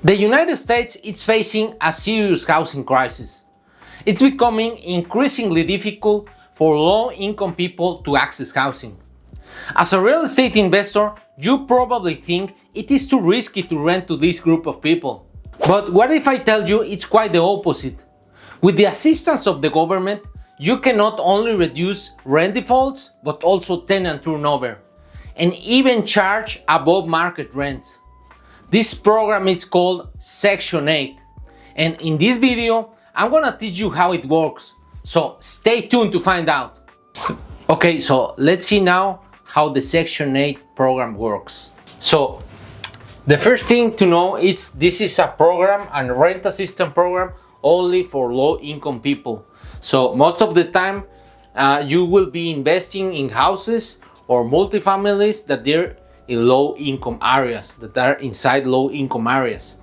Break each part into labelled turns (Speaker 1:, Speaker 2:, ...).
Speaker 1: The United States is facing a serious housing crisis. It's becoming increasingly difficult for low-income people to access housing. As a real estate investor, you probably think it is too risky to rent to this group of people. But what if I tell you it's quite the opposite? With the assistance of the government, you can not only reduce rent defaults, but also tenant turnover, and even charge above market rents. This program is called Section 8, and in this video, I'm gonna teach you how it works, so stay tuned to find out. Okay, so let's see now how the Section 8 program works. So, the first thing to know is this is a program, a rent assistance program, only for low-income people. So most of the time, you will be investing in houses or multifamilies that they're in low-income areas, that are inside low-income areas,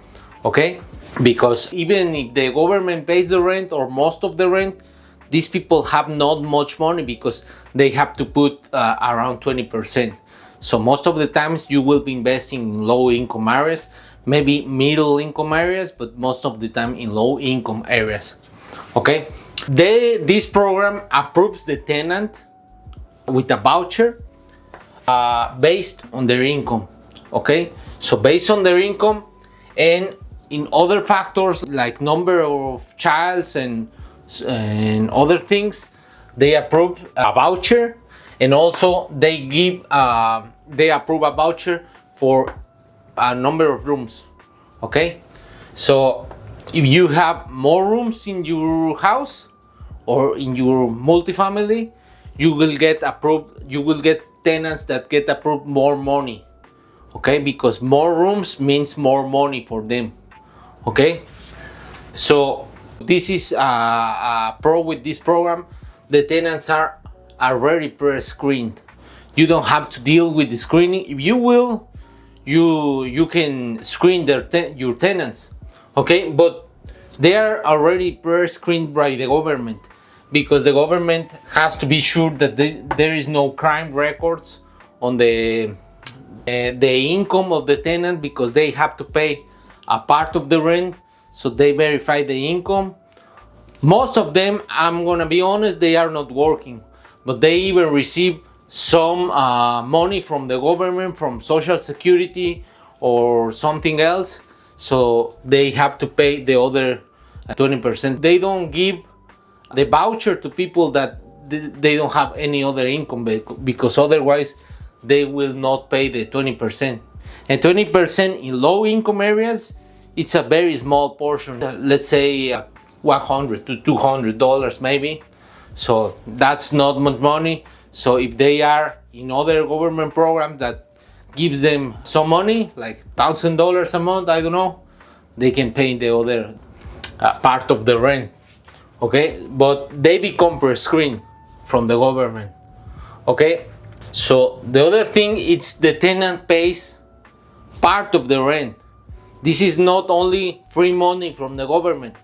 Speaker 1: okay? Because even if the government pays the rent or most of the rent, these people have not much money because they have to put around 20%. So most of the times you will be investing in low-income areas, maybe middle-income areas, but most of the time in low-income areas, okay? This program approves the tenant with a voucher based on their income, okay? So based on their income and in other factors like number of childs and other things, they approve a voucher, and also they approve a voucher for a number of rooms, okay? So if you have more rooms in your house or in your multifamily, you will get tenants that get approved more money, okay? Because more rooms means more money for them, okay? So this is a pro with this program. The tenants are already pre-screened. You don't have to deal with the screening. If you will, you can screen your tenants, okay? But they are already pre-screened by the government, because the government has to be sure that there is no crime records on the income of the tenant, because they have to pay a part of the rent, so they verify the income. Most of them, I'm gonna be honest, they are not working, but they even receive some money from the government, from Social Security or something else, so they have to pay the other 20%. They don't give the voucher to people that they don't have any other income, because otherwise they will not pay the 20%. And 20% in low income areas, it's a very small portion, let's say $100 to $200 maybe. So that's not much money. So if they are in other government programs that gives them some money, like $1,000 a month, I don't know, they can pay the other part of the rent, okay? But they become pre-screened from the government, okay? So the other thing is the tenant pays part of the rent. This is not only free money from the government,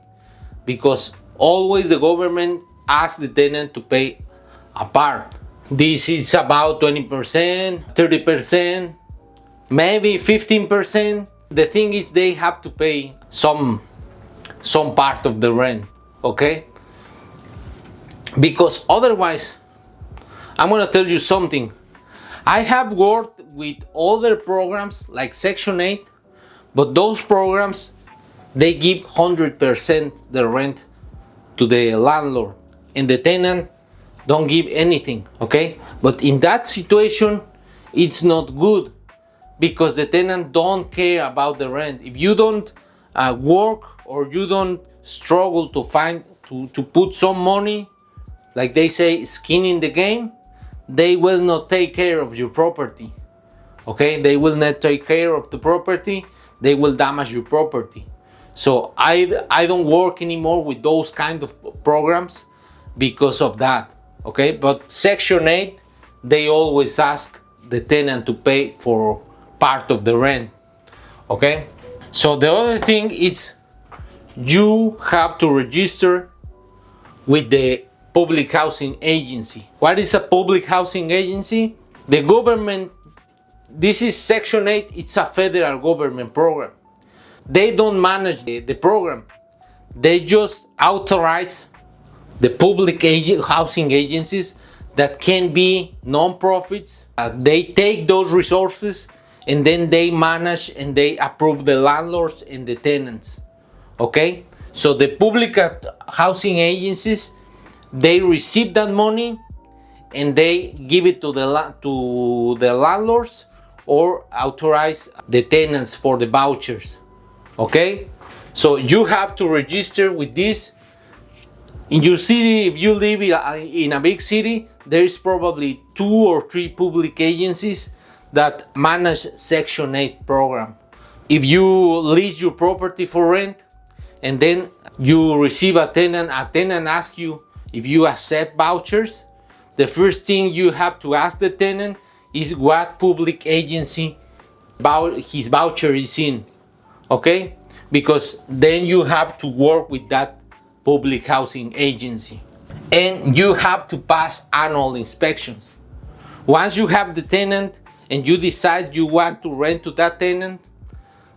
Speaker 1: because always the government asks the tenant to pay a part. This is about 20%, 30%, maybe 15%. The thing is they have to pay some part of the rent, okay? Because otherwise, I'm gonna tell you something. I have worked with other programs like Section 8, but those programs, they give 100% the rent to the landlord, and the tenant don't give anything, okay? But in that situation, it's not good, because the tenant don't care about the rent. If you don't work, or you don't struggle to put some money, like they say, skin in the game, they will not take care of your property, okay? They will not take care of the property, they will damage your property. So I don't work anymore with those kind of programs because of that, okay? But Section 8, they always ask the tenant to pay for part of the rent, okay? So the other thing is you have to register with the public housing agency. What is a public housing agency? The government, this is Section 8, it's a federal government program. they don't manage the program. They just authorize the public housing agencies that can be non-profits. They take those resources and then they manage and they approve the landlords and the tenants. Okay, so the public housing agencies, they receive that money and they give it to the landlords or authorize the tenants for the vouchers. Okay, so you have to register with this. In your city, if you live in a big city, there is probably 2 or 3 public agencies that manage Section 8 program. If you lease your property for rent and then you receive a tenant asks you if you accept vouchers, the first thing you have to ask the tenant is what public agency his voucher is in. Okay, because then you have to work with that public housing agency and you have to pass annual inspections. Once you have the tenant and you decide you want to rent to that tenant,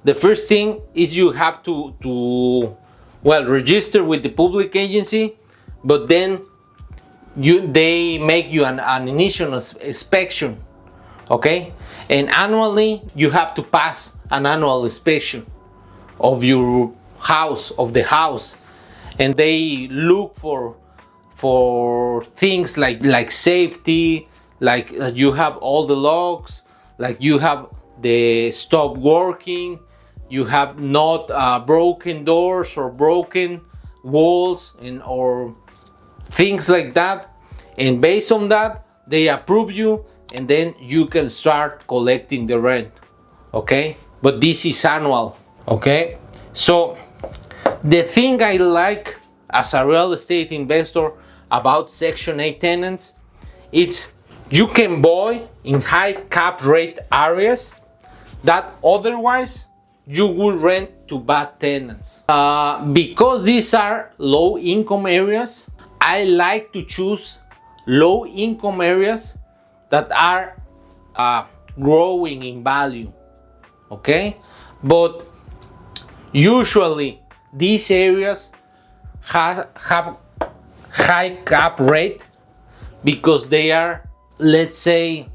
Speaker 1: the first thing is you have to register with the public agency, but then they make you an initial inspection. Okay, and annually you have to pass an annual inspection of your house, of the house, and they look for things like safety, like you have all the locks, like you have the stop working, you have not broken doors or broken walls or things like that, and based on that they approve you and then you can start collecting the rent. Okay, but this is annual. Okay, so the thing I like as a real estate investor about Section 8 tenants, it's you can buy in high cap rate areas that otherwise you would rent to bad tenants. Because these are low income areas, I like to choose low income areas that are growing in value. Okay, but usually these areas have high cap rate because they are, let's say,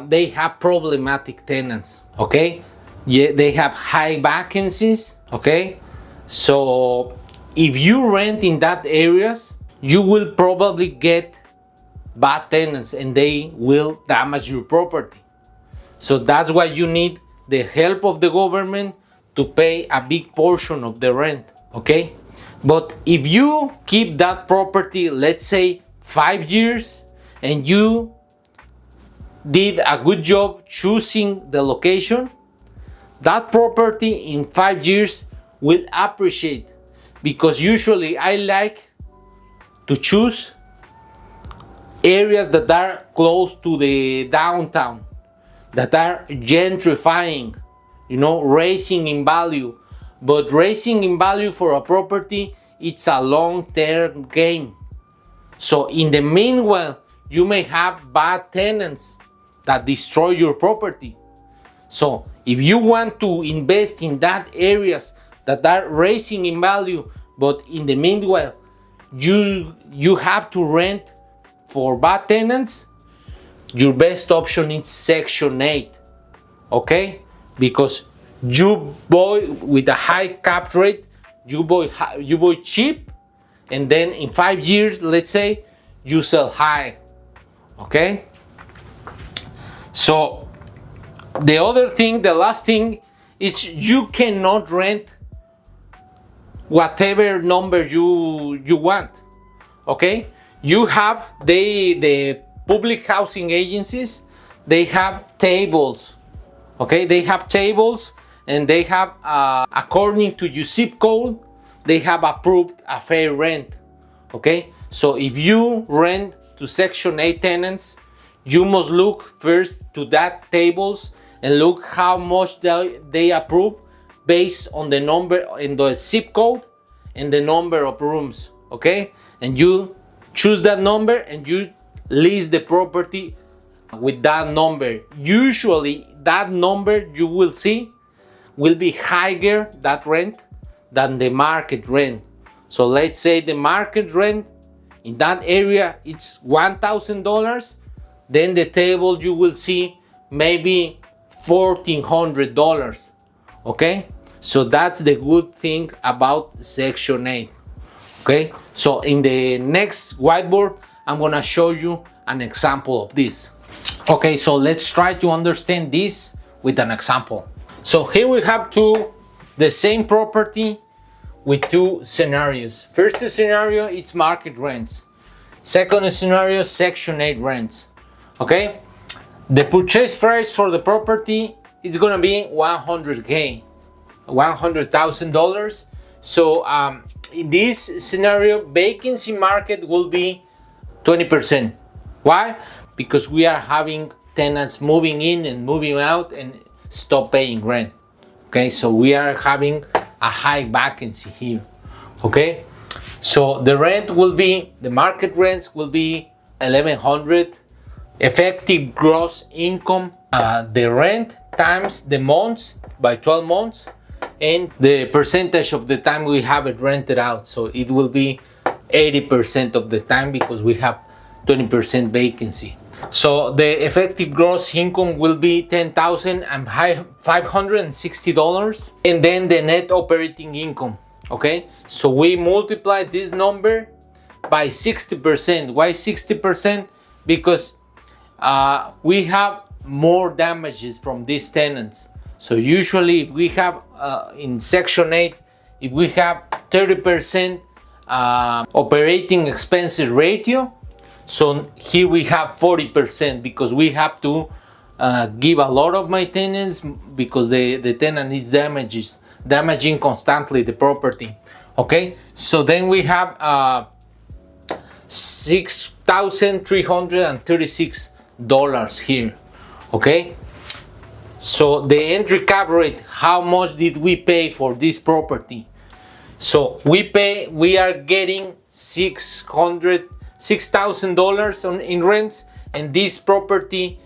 Speaker 1: they have problematic tenants. Okay, yeah, they have high vacancies. Okay, so if you rent in that areas, you will probably get bad tenants and they will damage your property. So that's why you need the help of the government to pay a big portion of the rent. Okay, but if you keep that property, let's say 5 years, and you did a good job choosing the location, that property in 5 years will appreciate, because usually I like to choose areas that are close to the downtown, that are gentrifying, raising in value. But raising in value for a property, it's a long-term game. So in the meanwhile, you may have bad tenants that destroy your property. So if you want to invest in that areas that are raising in value, but in the meanwhile, you have to rent for bad tenants, your best option is Section 8. Okay? Because you buy with a high cap rate, you buy cheap, and then in 5 years, let's say, you sell high. Okay? So the last thing is you cannot rent whatever number you want. Okay? You have the public housing agencies, they have tables. Okay? They have tables, and they have, according to your zip code, they have approved a fair rent. Okay, so if you rent to Section 8 tenants, you must look first to that tables and look how much they approve based on the number in the zip code and the number of rooms. Okay, and you choose that number and you lease the property with that number. Usually that number you will see will be higher, that rent, than the market rent. So let's say the market rent in that area it's $1,000, then the table you will see maybe $1,400. Okay, so that's the good thing about Section 8. Okay, so in the next whiteboard I'm gonna show you an example of this. Okay, so let's try to understand this with an example. So here we have the same property with two scenarios. First scenario, it's market rents. Second scenario, Section 8 rents. Okay, the purchase price for the property is gonna be $100,000. So in this scenario, vacancy market will be 20%. Why? Because we are having tenants moving in and moving out and stop paying rent. Okay, so we are having a high vacancy here. Okay, so the market rents will be $1,100. Effective gross income, the rent times the months by 12 months, and the percentage of the time we have it rented out. So it will be 80% of the time because we have 20% vacancy. So the effective gross income will be $10,560, and then the net operating income. Okay, so we multiply this number by 60%. Why 60%? Because we have more damages from these tenants. So usually if we have in Section 8, if we have 30% operating expenses ratio, so here we have 40% because we have to give a lot of maintenance because the tenant is damaging constantly the property. Okay, so then we have $6,336 here. Okay, so the entry cap rate, how much did we pay for this property? So we are getting $6,000 in rents, and this property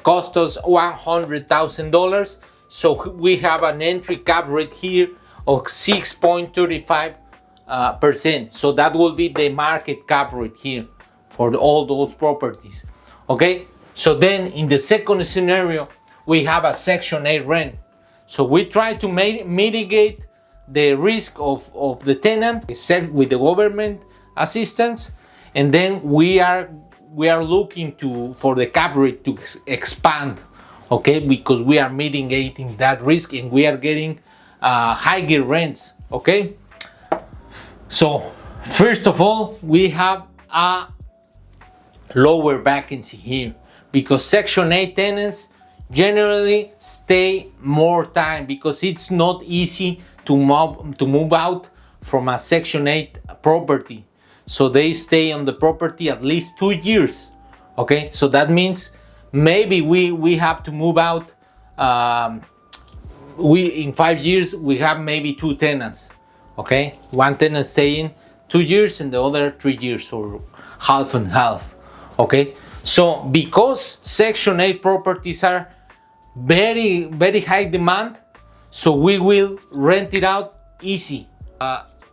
Speaker 1: cost us $100,000. So we have an entry cap rate here of 6.35%. So that will be the market cap rate here for all those properties. Okay, so then in the second scenario, we have a Section 8 rent. So we try to mitigate the risk of the tenant with the government assistance, and then we are looking for the cap rate to expand. Okay, because we are mitigating that risk and we are getting higher rents. Okay, so first of all, we have a lower vacancy here because Section 8 tenants generally stay more time because it's not easy to move out from a Section 8 property. So they stay on the property at least 2 years. Okay, so that means maybe we have to move out. In 5 years we have maybe 2 tenants. Okay, one tenant staying 2 years and the other 3 years, or half and half. Okay, so because Section 8 properties are very, very high demand, so we will rent it out easy.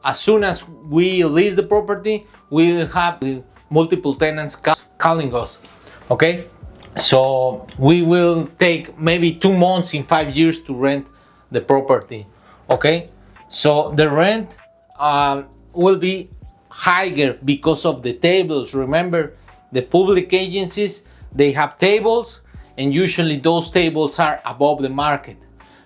Speaker 1: As soon as we lease the property, we will have multiple tenants calling us. Okay, so we will take maybe 2 months in 5 years to rent the property. Okay, so the rent will be higher because of the tables. Remember, the public agencies, they have tables, and usually those tables are above the market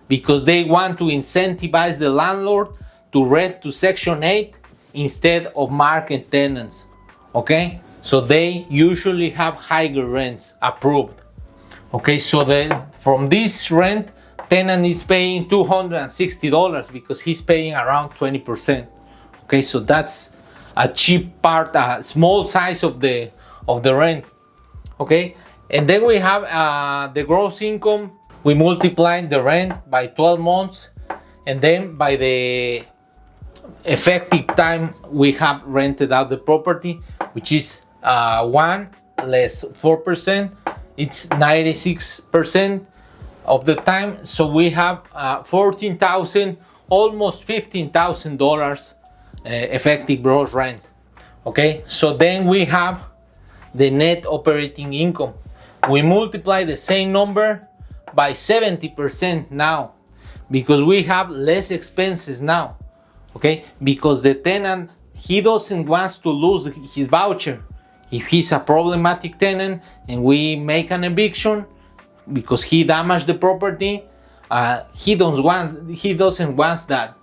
Speaker 1: because they want to incentivize the landlord to rent to Section 8 instead of market tenants. Okay, so they usually have higher rents approved. Okay, so from this rent, tenant is paying $260 because he's paying around 20%. Okay, so that's a cheap part, a small size of the rent. Okay, and then we have the gross income. We multiply the rent by 12 months, and then by the effective time we have rented out the property, which is 1 less 4%, it's 96%. of the time. So we have $14,000, almost $15,000 effective gross rent. Okay, so then we have the net operating income. We multiply the same number by 70% now, because we have less expenses now. Okay, because the tenant, he doesn't want to lose his voucher. If he's a problematic tenant and we make an eviction because he damaged the property, he doesn't want that,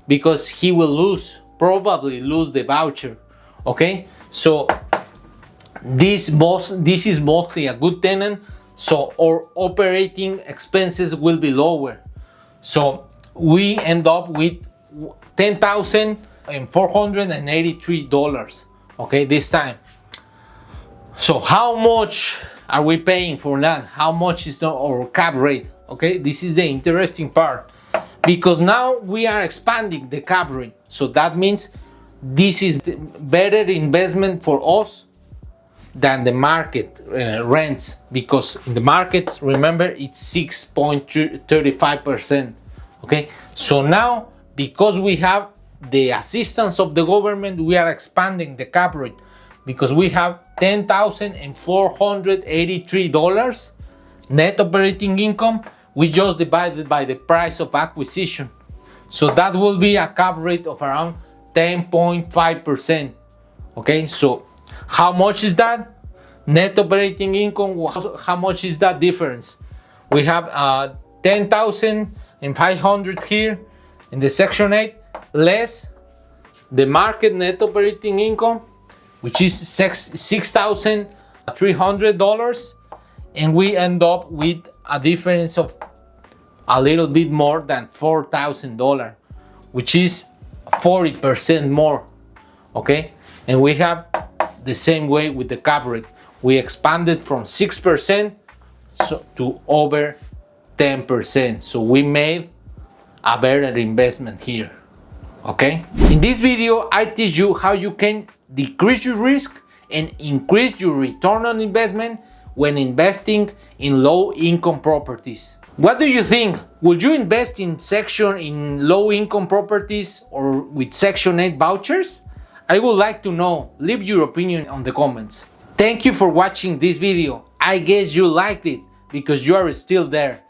Speaker 1: because he will probably lose the voucher. Okay, so this is mostly a good tenant, so our operating expenses will be lower. So we end up with $10,483, okay, this time. So how much are we paying for that? How much is our cap rate? Okay, this is the interesting part, because now we are expanding the cap rate. So that means this is better investment for us than the market rents, because in the market, remember, it's 6.35%. Okay, so now because we have the assistance of the government, we are expanding the cap rate, because we have $10,483 net operating income. We just divided by the price of acquisition, so that will be a cap rate of around 10.5%. Okay, so how much is that? Net operating income, how much is that difference? We have 10,500 here in the section 8, less the market net operating income, which is $6,300, and we end up with a difference of a little bit more than $4,000, which is 40% more. Okay, and we have the same way with the cap rate. We expanded from 6% to over 10%. So we made a better investment here. Okay, in this video I teach you how you can decrease your risk and increase your return on investment when investing in low income properties. What do you think? Would you invest in low income properties or with Section 8 vouchers? I would like to know. Leave your opinion on the comments. Thank you for watching this video. I guess you liked it because you are still there.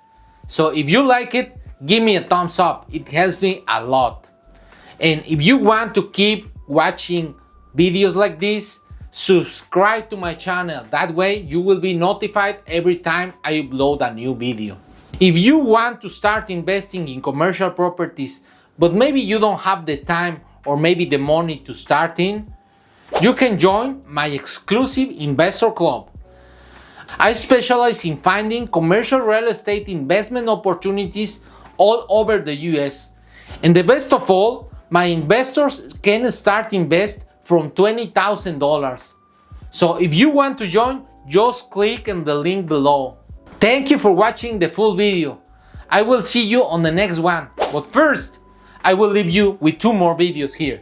Speaker 1: So if you like it, give me a thumbs up. It helps me a lot. And if you want to keep watching videos like this, subscribe to my channel. That way you will be notified every time I upload a new video. If you want to start investing in commercial properties, but maybe you don't have the time or maybe the money to start in, you can join my exclusive investor club. I specialize in finding commercial real estate investment opportunities all over the US. And the best of all, my investors can start invest from $20,000. So if you want to join, just click on the link below. Thank you for watching the full video. I will see you on the next one. But first, I will leave you with 2 more videos here.